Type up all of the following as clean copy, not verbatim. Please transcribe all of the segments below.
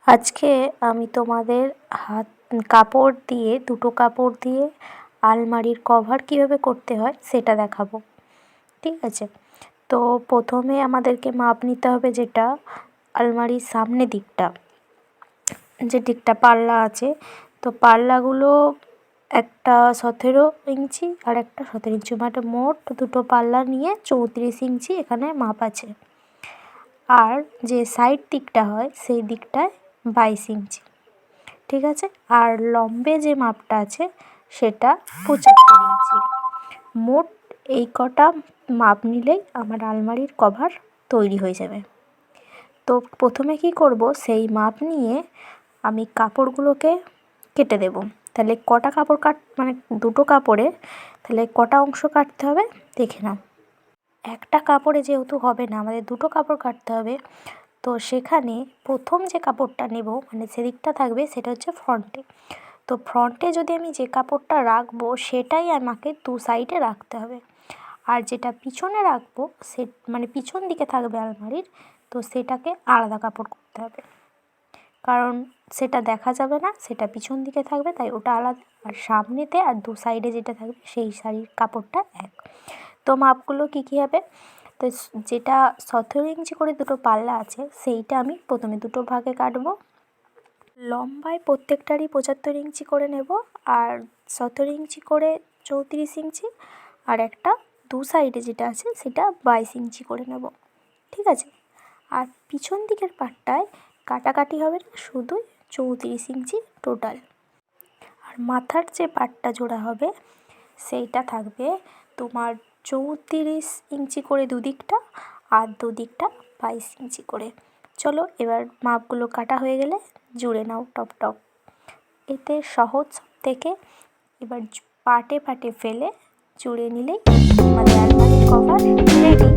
আজকে আমি তোমাদের কাপড় দিয়ে দুটো কাপড় দিয়ে আলমারির কভার কীভাবে করতে হয় সেটা দেখাবো। ঠিক আছে, তো প্রথমে আমাদেরকে মাপ নিতে হবে, যেটা আলমারির সামনে দিকটা, যে দিকটা পাল্লা আছে, তো পাল্লাগুলো একটা 17 ইঞ্চি আর একটা 17 ইঞ্চি, মানে মোট দুটো পাল্লা নিয়ে 34 ইঞ্চি এখানে মাপ আছে। আর যে সাইড দিকটা হয় সেই দিকটায় 22 ইঞ্চি। ঠিক আছে, আর লম্বে যে মাপটা আছে সেটা 75 ইঞ্চি। মোট এই কটা মাপ নিলেই আমার আলমারির কভার তৈরি হয়ে যাবে। তো প্রথমে কি করব, সেই মাপ নিয়ে আমি কাপড়গুলোকে কেটে দেব। তাহলে কটা কাপড় মানে দুটো কাপড়ে তাহলে কটা অংশ কাটতে হবে দেখে নাও। একটা কাপড়ে যেহেতু হবে না, আমাদের দুটো কাপড় কাটতে হবে, তো সেখানে প্রথম যে কাপড়টা নেব, মানে সেদিকটা থাকবে, সেটা হচ্ছে ফ্রন্টে। তো ফ্রন্টে যদি আমি যে কাপড়টা রাখবো সেটাই আমাকে দু সাইডে রাখতে হবে। আর যেটা পিছনে রাখবো সে মানে পিছন দিকে থাকবে আলমারির, তো সেটাকে আলাদা কাপড় করতে হবে, কারণ সেটা দেখা যাবে না, সেটা পিছন দিকে থাকবে, তাই ওটা আলাদা। আর সামনেতে আর দু সাইডে যেটা থাকবে সেই শাড়ির কাপড়টা এক। তো মাপগুলো কী হবে, তো যেটা 17 ইঞ্চি করে দুটো পাল্লা আছে সেইটা আমি প্রথমে দুটো ভাগে কাটবো। লম্বায় প্রত্যেকটারই 75 ইঞ্চি করে নেব, আর 17 ইঞ্চি করে 34 ইঞ্চি, আর একটা দু সাইডে যেটা আছে সেটা 22 ইঞ্চি করে নেব। ঠিক আছে, আর পিছন দিকের পাটটায় কাটাকাটি হবে না, শুধু 34 ইঞ্চি টোটাল। আর মাথার যে পাটটা জোড়া হবে সেইটা থাকবে তোমার 34 ইঞ্চি করে দুদিকটা, আর দুদিকটা 22 ইঞ্চি করে। চলো এবার মাপগুলো কাটা হয়ে গেলে জুড়ে নাও টপ টপ। এতে সহজ থেকে এবার পাটে পাটে ফেলে জুড়ে নিলেই আমাদের আলমারির কভার রেডি।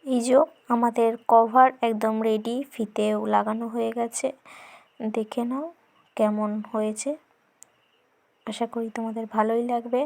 এই যে আমাদের কভার একদম রেডি, ফিতেও লাগানো হয়ে গেছে। দেখে নাও কেমন হয়েছে, আশা করি তোমাদের ভালোই লাগবে।